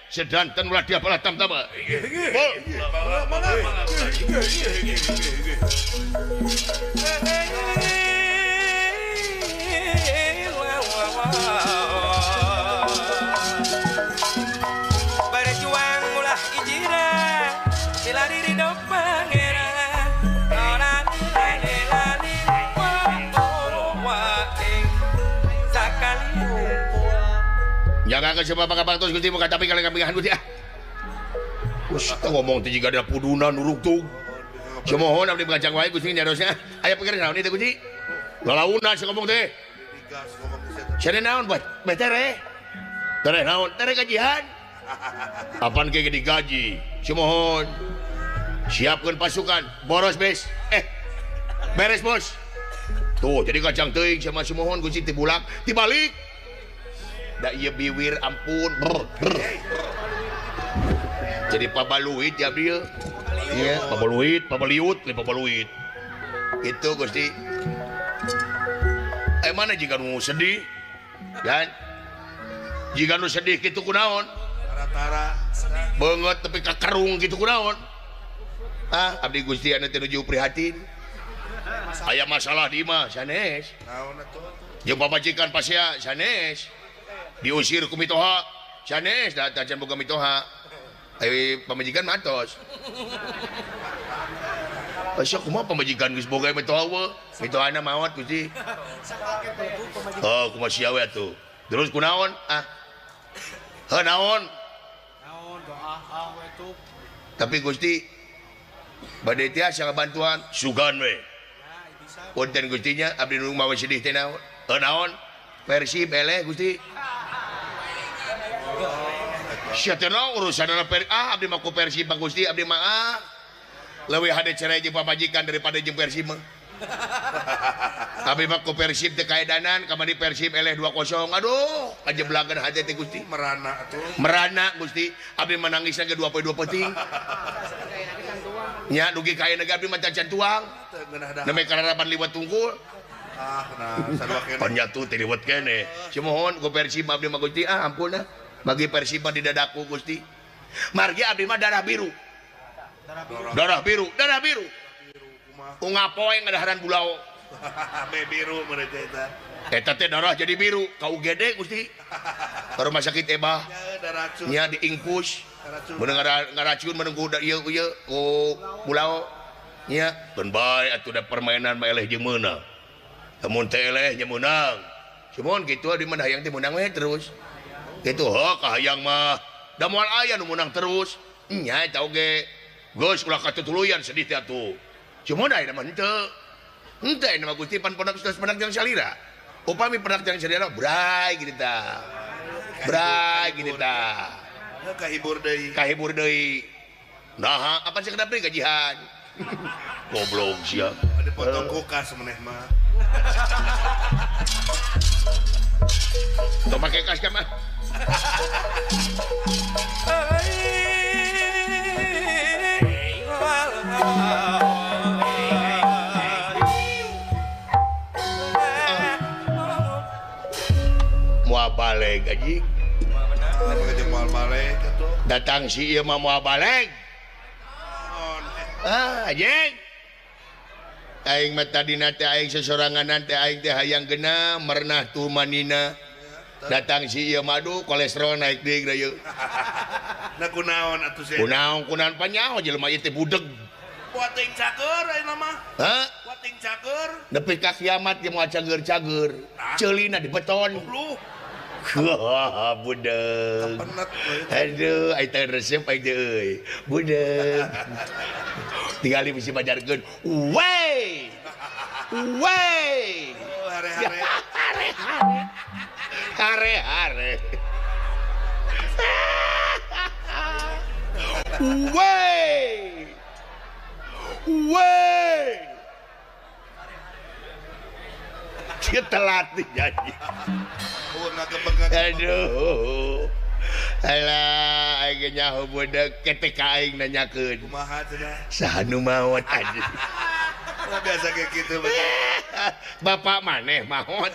sedanten ulah dia pala tam-tama. Berjuang ulah ijira sila diri dok pangeran orang lali sakali jangan ke sebab bakal tos Gusti muka tapi kalau kambingan Gusti ah. Wis ngomong teh jiga ada puduna nuruk tuh. Semohon abdi ngajak wae Gusti nyarosna. Aya pikir naon teh Gusti? Lalauna si ngomong teh. Cenah naon buat betere? Tere naon? Tere gajian. Apaan kayak digaji? Semohon siapkan pasukan boros bes. Beres bos. Tuh jadi kacang teuing sama semohon Gusti tibulak tibalik. Da ieu biwir ampun. Jadi pabaluit ya dia. Iya, pabaliut. Itu Gusti. Mana jika nu sedih? Kan? Jika nu sedih kitu kunaon? Tara-tara Banget tapi kakarung kitu kunaon? Abdi Gusti anu teh nuju prihatin. Aya masalah di imah sanes. naon atuh Jeung pamajikan pasya sanes. Diusir ku mitoha sanes da tacan boga mitoha pamajikan matos asya kumaha pamajikan geus boga mitoha we mitohana maot Gusti kumaha sia we atuh terus kunaon naon doa we tuh tapi Gusti bade tiasa bantuan sugan we punten Gustinya abdi nu mawa sedih teh naon naon Persib eleh Gusti siatena urusan abdi mah ku Persib Bang Gusti abdi mah leuwih hade cerai jeung pamajikan daripada jeung Persib mah abdi mah ku Persib teh kaedanan kamari Persib eleh 2-0 aduh ajeblagan hade teh Gusti merana Gusti abdi menangis ge 2 penting nya dugi kaena ge abdi mah can tuang neme kararapan liwat tungkul panyatu teh liwat kene semohon ku Persib abdi mah Gusti ampun bagi Persib di dadaku Gusti margi abdi mah darah biru ungapoe ngadaharan bulau be biru mereka eta teh darah jadi biru ka UGD Gusti ka rumah sakit Ebah nya diingkus mun ngaracun menunggu da ieu ku bulau nya keun bae atuh da permainan mah eleh jeung meunang lamun teh eleh nya meunang cuman kitu di mana hayang teh meunang we terus gitu kahayang mah da moal aya nu menang terus nya eta oge geus ulah katutuluyan sedih teh atuh cuman aya mah henteu mah Gusti pan pondok geus menang jeung salira upami pendak jeung salira bray kitu tah kahibur deui nah apa sih kenapa gajian goblok sia ada potong kulkas meneh mah teu make kas mah moal balik anjing datang si ieu mah moal balik anjing aing mah tadina teh aing sesoranganan teh aing teh hayang genah merenah tuh manina datang si ieu madu kolesterol naik deui ieu na kunaon atuh sia kunaon panyaho jelema ieu teh budeg wating cager ayeuna mah wating cager nepi ka kiamat ge moal cager-cager ceulina di beton budeg aduh ai teh resep ai teh euy budeg tinggali bisi bajarkeun wey hare dia telat nih janji aduh alah aing nyaho budak ketika aing nanyakeun kumaha cenah saha nu maot anjing biasa kayak gitu bapak maneh maot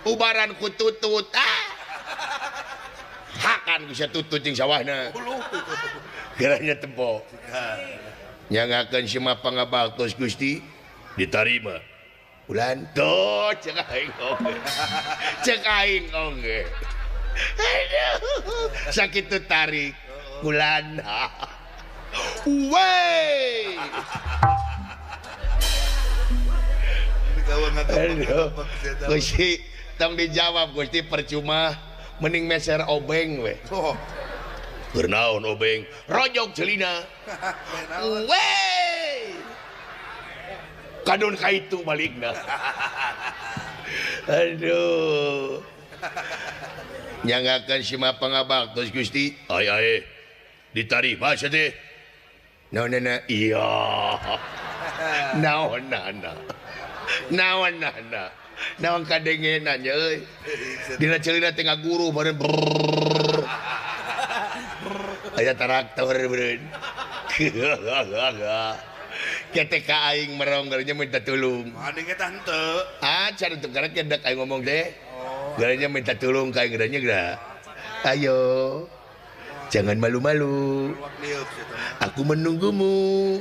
ubaran ku tutut hak dipakan bisa tutut jeung sawahna geranya tempo nyangakeun Sima pangabaktos Gusti ditarima ulan tuh cek aing oge cek aing oge aduh sakitu tarik ulan wey Gusti tong dijawab Gusti percuma mending meser obeng we bernaon obeng rojok celina wey kadon kaitu balikna aduh nyangakeun Sima pangabaktos Gusti ai ditarima teh naonana iya naonana naon kadengenan nya euy dina ceulina teh ngaguru bareng aya traktor beureun kete ka aing merong garenya minta tulung Ade kita henteu. can untuk karek kendak aing ngomong teh garenya minta tulung ka aing garenya geura ayo jangan malu-malu aku menunggumu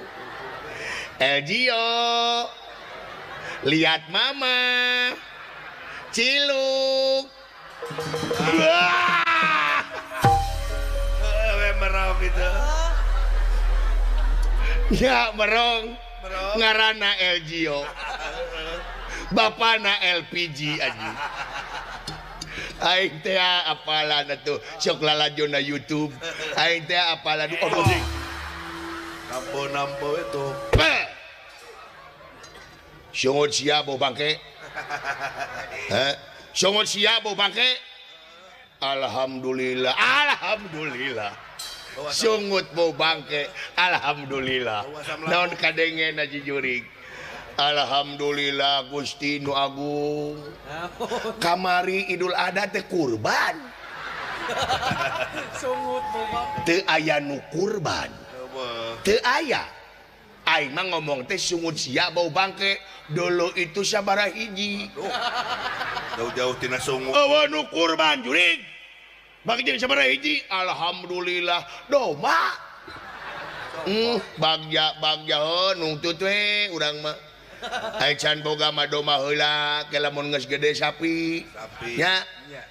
Elgio lihat mama ciluk Merong itu. ya merong ngarana Elgio bapana LPG aja aing teh apalan atuh sok lalajonna YouTube aing teh apalan Nampo itu. Sungut siap bau bangke sungut siap bau bangke Alhamdulillah sungut bau bangke Alhamdulillah naon kadengen aji jurig Alhamdulillah Gusti nu agung kamari Idul Adha teh kurban Sungut bobang. teu aya nu kurban teu aya aing mah ngomong teh sungut sia bau bangke dulu itu sabaraha hiji Jauh-jauh tina sungut. eueuh nu kurban jurig bagi jadi sabaraha hiji alhamdulillah doma bagja nungtut we urang mah ai can boga mah doma heula ke lamun geus gede sapi nya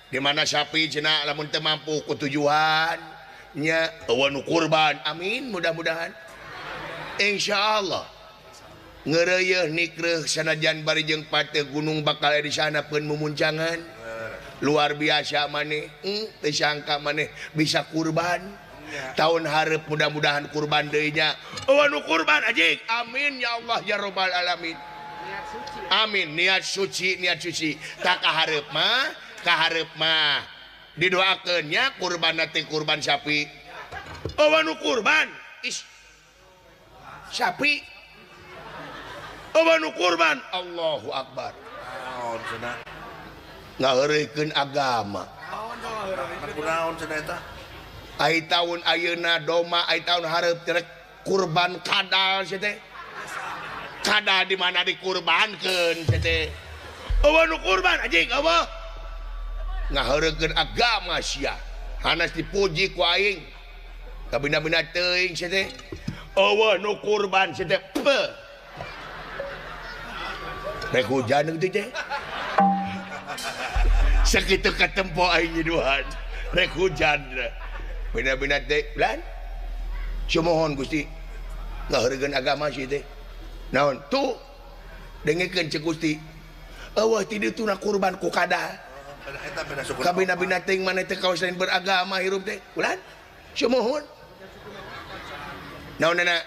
di mana sapi cenah lamun teu mampu ku tujuan nya eueuh nu kurban amin mudah-mudahan insyaallah ngeureuyeun nikreuh sanajan bari jeung pateuh gunung bakal aya di sana peun mumuncangan luar biasa maneh teu sangka maneh bisa kurban tahun hareup mudah-mudahan kurban deui nya eueuh nu kurban ajik amin ya Allah ya rabbal alamin amin niat suci tak kahareup mah didoakeun nya kurban teh kurban sapi eueuh nu kurban sapi eueuh nu kurban Allahu akbar Naon cenah? ngaheureukeun agama Naon cenah eta? ai taun ayeuna doma ai taun hareup rek kurban kadal teh kada di mana dikurbankeun teh eueuh nu kurban anjing eueuh ngaheureukeun agama sia hanas dipuji ku aing kabina-bina teuing teh eueuh nu kurban teh rek hujan teh sakitu katempo aing nyiduhan rek hujan bina-bina teh lan sumohon Gusti ngaheureukeun agama si teh naon tuh dengekeun cek Gusti eueuh ti ditu na kurban ku kada Eta beda suku. kabina-bina teh maneh teh kaosan beragama hirup teh ulan sumohon naonana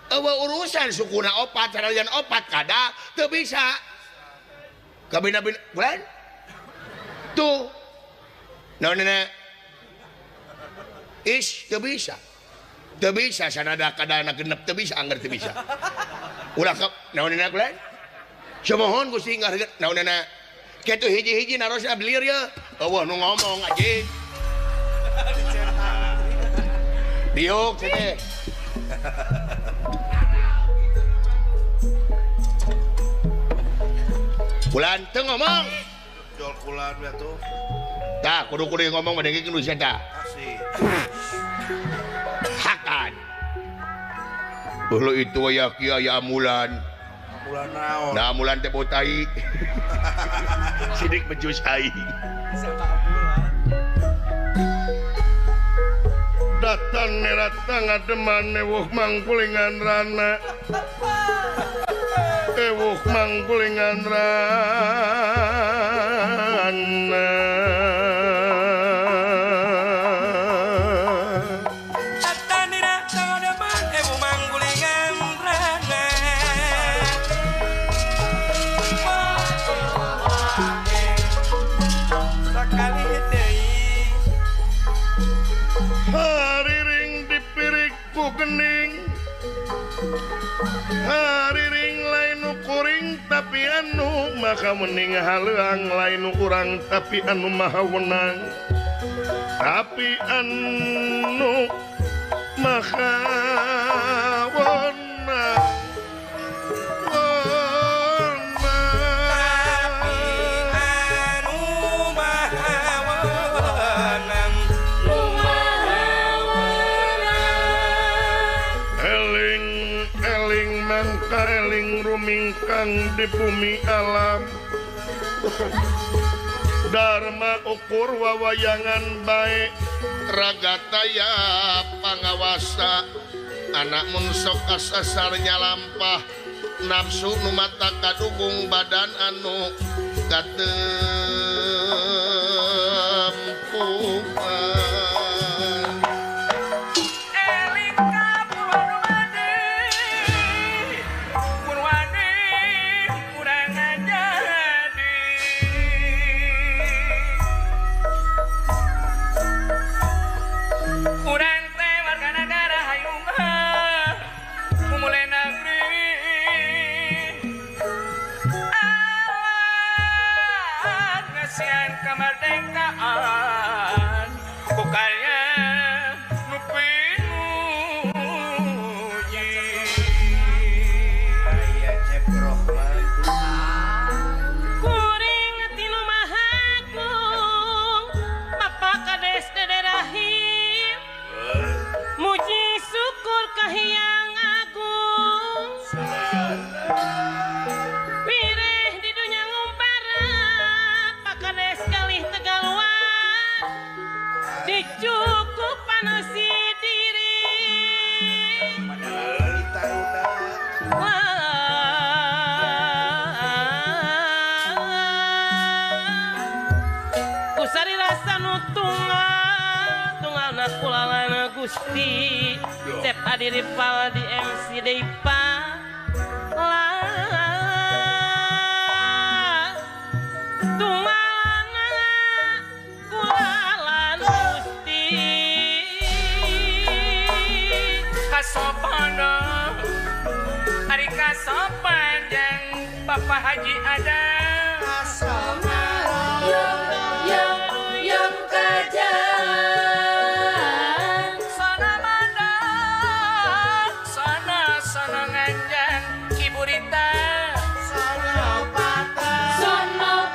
eueuh urusan sukuna opat sanajan opat kada teu bisa kabina-bina ulan tuh naonana teu bisa sanada kadana genep teu bisa anggar teu bisa ulah ka naonana kulan samohon Gusti ngahareukeun naonana kitu hiji-hiji narosna belir ya eueuh nu ngomong anjing diuk teh kulan teu ngomong Jual kulan ya tuh. Tah, kudu-kudu ngomong mendengkeun Indonesia tah. Asik. Hakan. Kalau itu aya kieu aya amulan. Bulan naon? Nah, amulan teh botai. Sidik becus aing. Datang neratang ademan ewuh mangkulingan rana. Ewuh mangkulingan rana. Hariring lain ukuring tapi anu maka mending haleang lain urang tapi anu maha wenang tapi anu maha wenang eling rumingkang di bumi alam Dharma ukur wawayangan baik ragataya pangawasa anak munsok asasarnya lampah nafsu numata kadukung badan anu katempuhan kemerdekaan bukannya nupinuji aya ceproh kuring tinu mahagung Bapak Kades Dede Rahim muji syukur ka Hyang Agung pireh di dunya ngumpara Pak Kades kalih tegaluar dicukupan si diri kusari rasa nutunggal tunggalna kulalana Gusti cep adi rival di MC Deipa Kasopana Ari kasopanjang Bapak Haji ada yang kajang sana manda sana nganjang Ibu Rita sana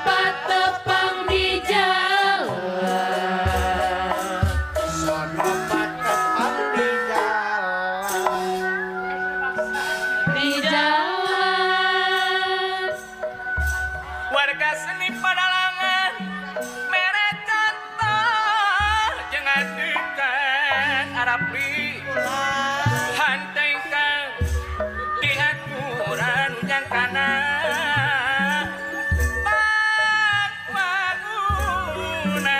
pata pang di jalan sana pata pang di jalan warga seni Padalangan mere contoh jangan dekat Arapi hantengkan di aturan yang kanan bangunan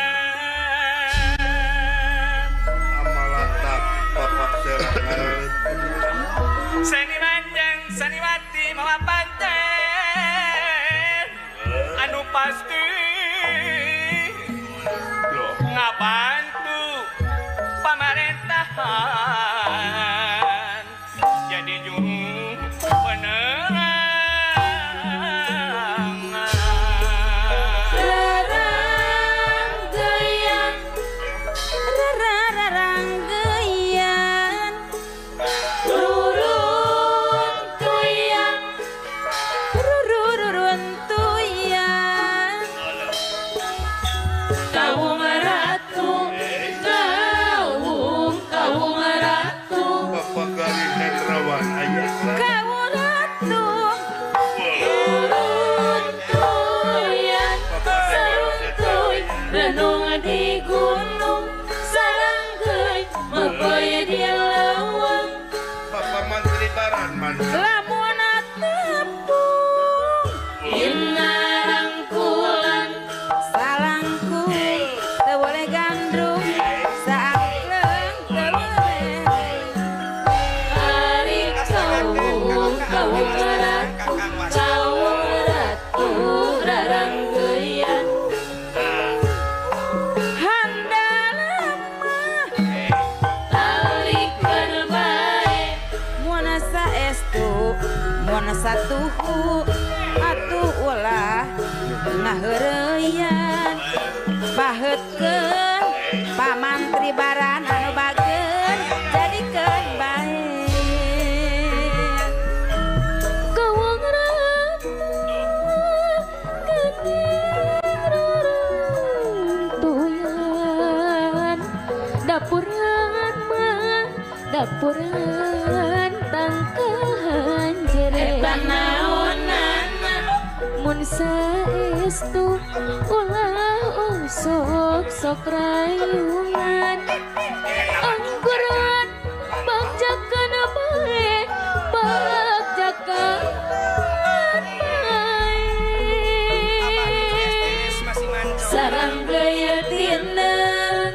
Amalatak Bapak Serangan seni manjang seni mati mawa panten anu pasti ngabantu pemerintahan jadi juru penerangan rarang geyan rurun tuyang saranggeyan handalem talikeun bae muana saestu muana satuhu atuh ulah ngaheureyan baheutkeun pamantri baran anu bageun jadikeun bae kawang ratu reruntuyan dapuran mah dapuran tangkahan jere naonan mun saestu ulah sok rayungan angguran bagjakan bae bagjakan bae sarang gaya tineng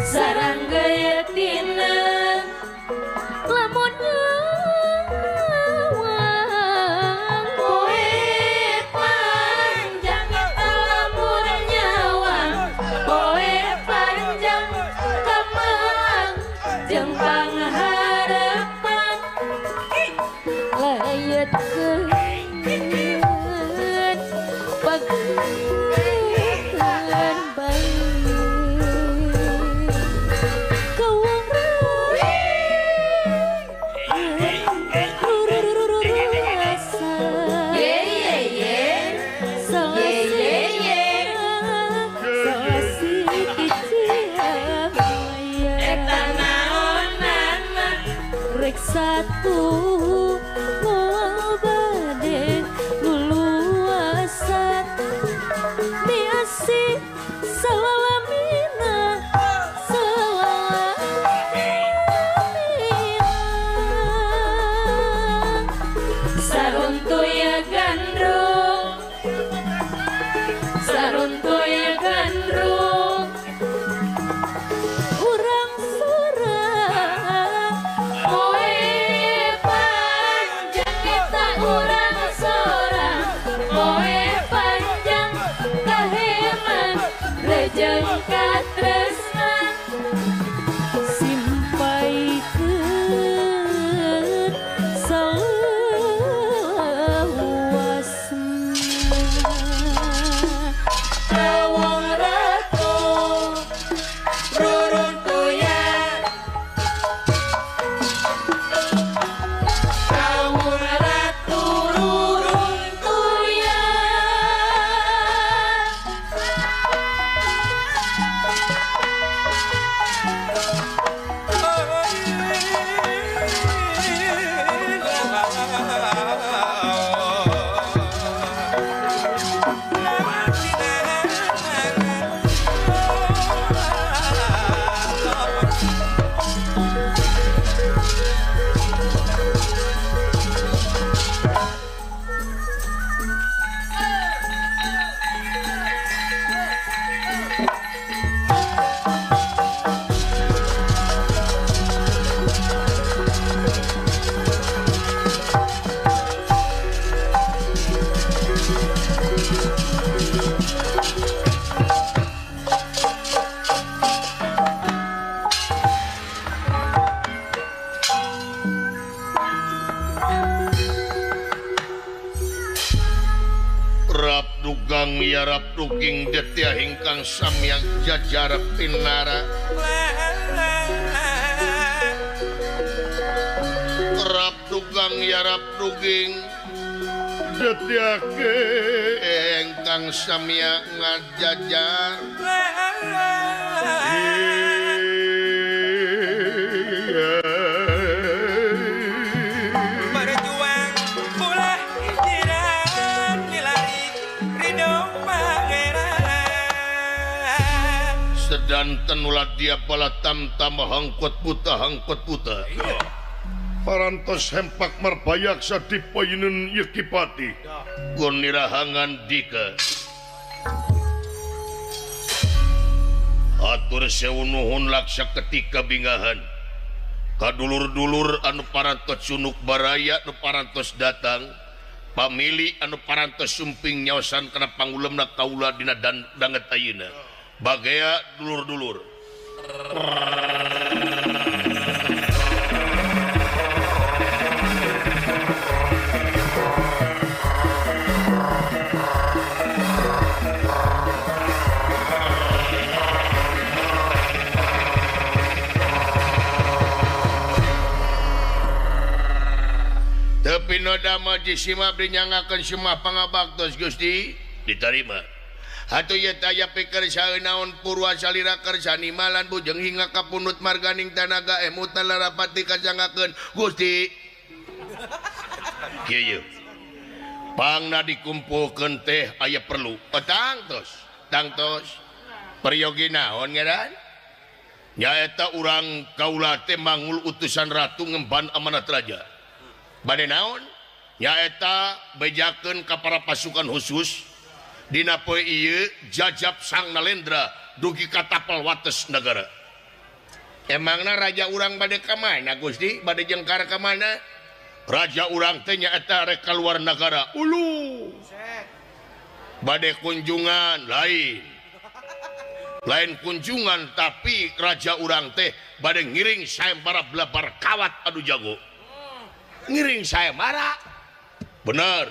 sarang gaya tineng lamun nyawang poe panjang lamun nyawang poe panjang kamang jeung pangharapan layetkeun pageukeun bae kawang satu ngobade nguluasan biasi salamina saruntuya gandrung saruntuya gandrung urang sorang poe panjang kita urang sorang poe panjang kaheman rejeng katresnan simpaikeun salawasna kawang ratu ruruntuyan kawang ratu ruruntuyan Rap dugang yarap duking detia hingkang samyang jajar pinara rap dugang yarap duging detia ke hingkang samyang ngajajar berjuang ulah jiran milari ridho pangeran sedanten ulah dia bala tam-tam hangkot puta parantos hempak marbayak sadipayeun Yekipati gon nirahangan dika atur sewu nuhun laksa ketika bingahan kadulur-dulur anu parantos sunuk baraya nu parantos datang pamilih anu parantos sumping nyaosan kana pangulemna kaula dina danget ayeuna bagaya dulur-dulur tapi noda maji simak dinyangakan semua pangabaktos Gusti diterima atuh ieu taya pikir sae naon purwa salira kersani malan bujeng hingga kapunut marganing tanaga emut larapati kajangakeun Gusti kieu pangna dikumpulkeun teh aya perlu tangtos peryogi naon ngaran nyaeta urang kaula teh mangul utusan ratu ngemban amanat raja bade naon nyaeta bejakeun ka para pasukan khusus dina poe ieu jajab sang Nalendra dugi ka tapal wates negara emangna raja urang bade ka mana Gusti bade jengkar ka mana raja urang teh nyaeta rek kaluar negara ulu bade kunjungan lain kunjungan tapi raja urang teh bade ngiring sayembara blabar kawat adu jago ngiring sayembara bener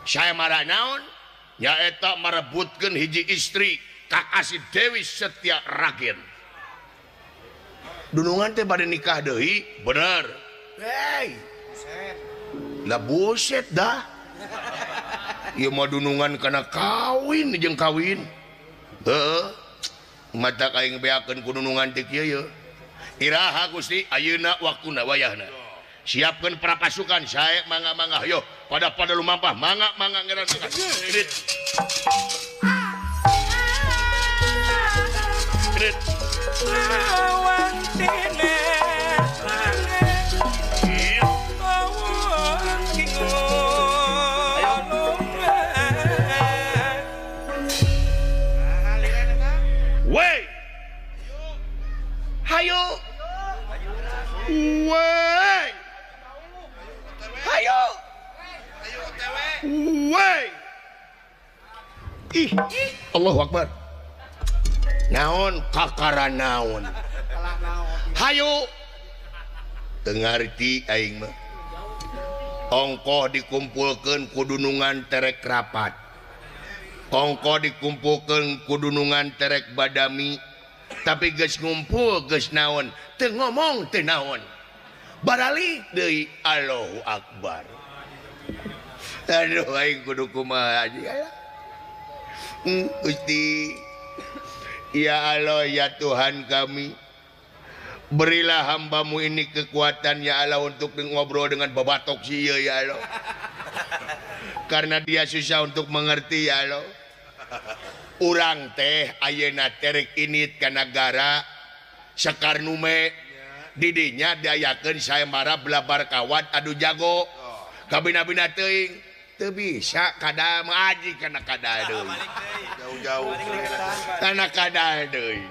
sayembara naon nyaeta marebutkeun hiji istri kakasih Dewi Setia Ragen dunungan teh bade nikah deui bener lah buset dah ieu mah dunungan kana kawin jeung kawin heuh mata aing beakeun ku dunungan teh kieu iraha Gusti ayeuna waktuna wayahna siapkeun para pasukan sae mangga yo pada lumampah mangga ngeran kredit lawan tine hayo wey hayo wey ih Allahu Akbar naon kakara naon hayo teu ngarti aing mah ongkoh dikumpulkeun ku dunungan terek rapat ongkoh dikumpulkeun ku dunungan terek badami tapi geus ngumpul geus naon teu ngomong teu naon baralik deui Allahu Akbar aduh aing kudu kumaha aja Gusti ya Allah ya Tuhan kami berilah hambamu ini kekuatan ya Allah untuk ngobrol dengan babatok si ya Allah karena dia susah untuk mengerti ya Allah urang teh ayeuna terek init ka nagara Sekarnume didinya dayakeun sayembara blabar kawat adu jago kabina-bina teuing teu bisa kada maaji kana kada deui jauh-jauh kana kada deui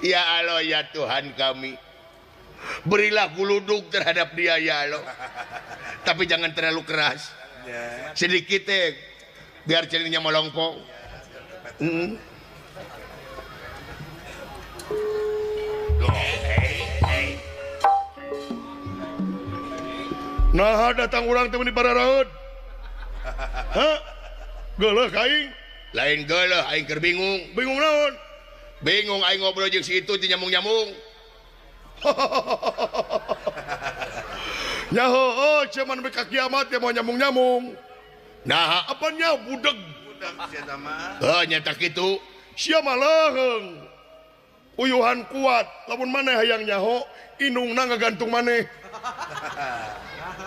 ya Allah ya Tuhan kami berilah guludug terhadap dia ya Allah tapi jangan terlalu keras sedikit teh biar celinya melongpong nah datang orang temen di Pararaud hah geuleuh kaing lain geuleuh aing keur bingung naon bingung aing ngobrol jeung si itu teh nyamung-nyamung nyaho oh cuman beka kiamat ya mau nyamung-nyamung nah apanya budeg sia mah nyata kitu sia mah leheung uyuhan kuat lamun maneh hayang nyaho indungna ngagantung maneh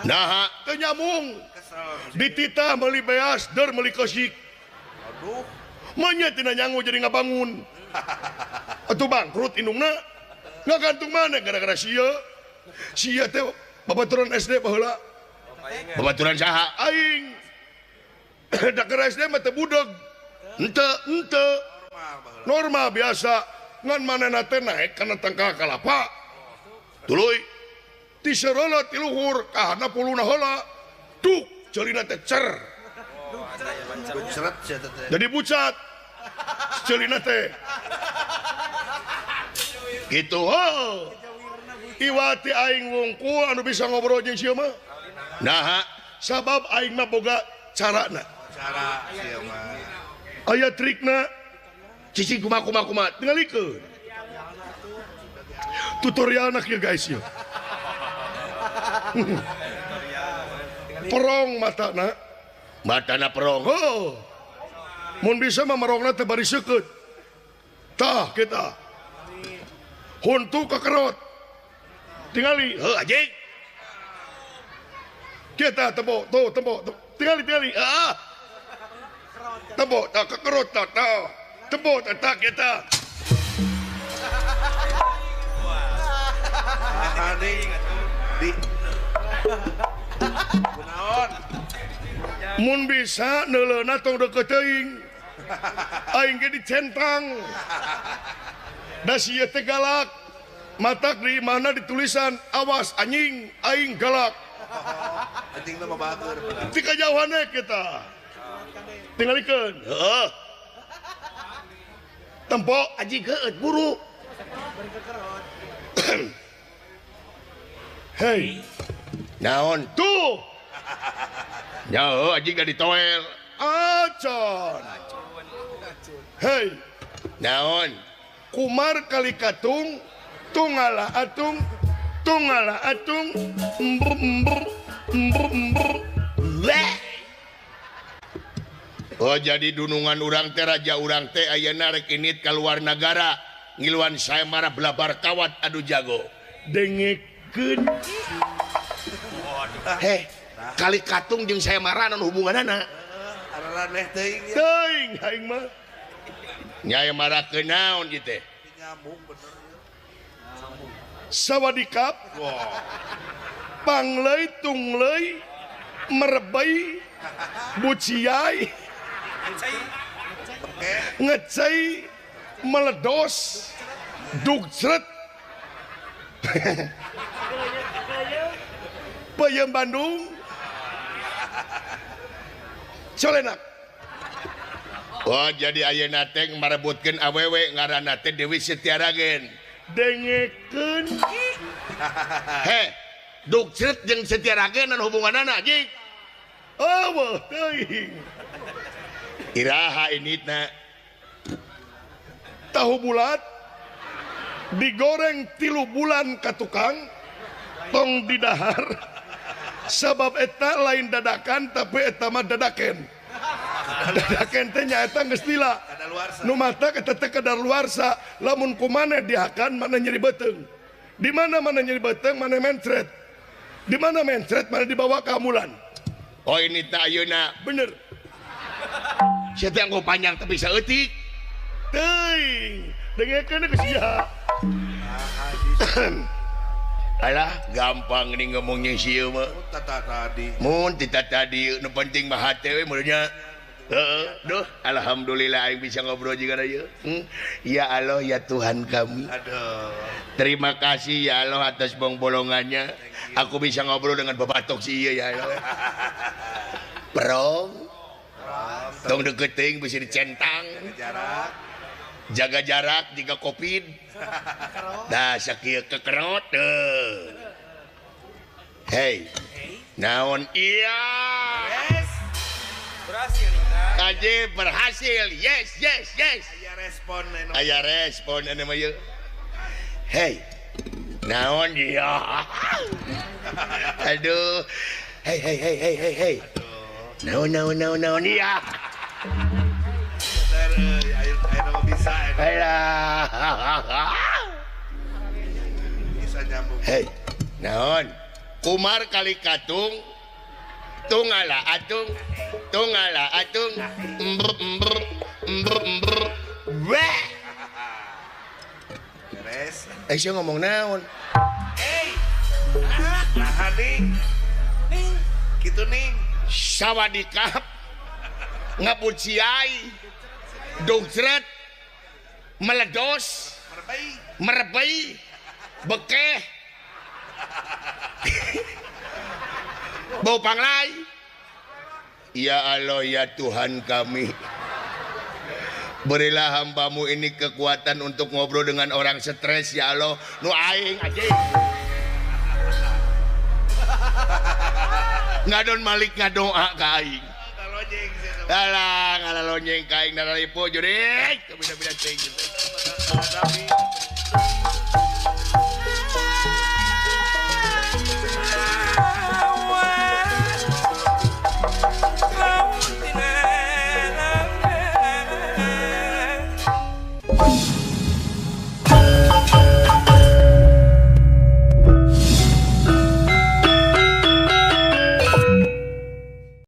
nah teu nyamung dititah meuli beas der meuli kesik aduh manya tina nyangu jadi ngabangun atuh bangkrut indungna ngagantung maneh gara-gara sia teh babaturan SD baheula babaturan saha aing da keur SD mah teu budeg henteu normal biasa ngan manehna teh naek kana tangkal kalapa tuluy ti sereula ti luhur kahana puluna heula duk ceulina teh cer Bucret sia teh. jadi bucat ceulina teh gitu iwati aing wungkul anu bisa ngobrol jeung sieu mah nah sabab aing mah boga carana Cara sia mah. aya trikna cicing kumaha tingalikeun tutorialna kieu guys yeuh perong matana perong mun bisa mah merongna teh bari seukeut tah kita huntu kekerot tingali anjing kita tembok tingali tembok tak kekerot tak tembok tak kita Aning di kunaon? mun bisa neuleuna tong deukeut teuing aing ge dicentang da sieu teh galak matak di mana ditulisan awas anjing aing galak Anjing mah bager. ti kajauhanna kita tingalikeun heeh tempok anjing geueut buru hei naon tuh nyaho anjing gak ditoel acon hei naon kumar kali katung tungala atung oh jadi dunungan urang teh raja urang teh ayeuna rek init ka luar negara ngiluan saya marah belabar kawat adu jago dengekeun heh kali katung jeung saya marah anu hubunganana Araneh teuing ya. teuing aing mah nya marah ke naon ieu teh Nyambung bener ya. sawadikap pangleuy tungleuy merebay buciai ngecai meledos dugcret peuyeum Bandung colenak oh jadi ayeuna teh marebutkeun awewe ngaranna teh Dewi Setiaragen dengekeun he dugcret jeung Setiaragen anu hubunganana anjing eueuh teuing iraha initna tahu bulat digoreng 3 bulan ka tukang tong didahar sabab eta lain dadakan tapi eta mah dadaken teh nyaeta geus lila nu matak eta teh kadaluarsa lamun kumaneh dihakan mana nyeri beuteung di mana nyeri beuteung mana mencret di mana mencret mana dibawa ka amulan oh ini teh ayeuna bener sia teh anggo panjang tapi saeutik teuing dengekeun geus ieu alah gampang nih ngomongnya sieu mah mun tita tadi nu penting mah hate we mulanya duh alhamdulillah aing bisa ngobrol juga ieu ya Allah ya Tuhan kami aduh terima kasih ya Allah atas bolongannya aku bisa ngobrol dengan babatok si ieu ya Allah perong tong deket teuing bisa dicentang jaga jarak jika covid dah sakieu kekerot hei naon iya Yes. Berhasil nih. aje berhasil yes Aya respon anu. aya respon anu mah ieu hei naon iya aduh hei naon iya Ayo bisa bisa nyambung. hei naon kumar kali katung tungala atung weh Beres. sia ngomong naon Nah ning. Kitu ning. sawadikap ngapuciai dugcret meledos Merbai. merebay bekeh Bau panglai. Ya Allah ya Tuhan kami. Berilah hambamu ini kekuatan untuk ngobrol dengan orang stres ya Allah. Nu aing aja. Ngadon Malik ngadoa ka aing. Alah, ngalalonyeng ka aing naralipo jurik. Beda-beda teh gitu.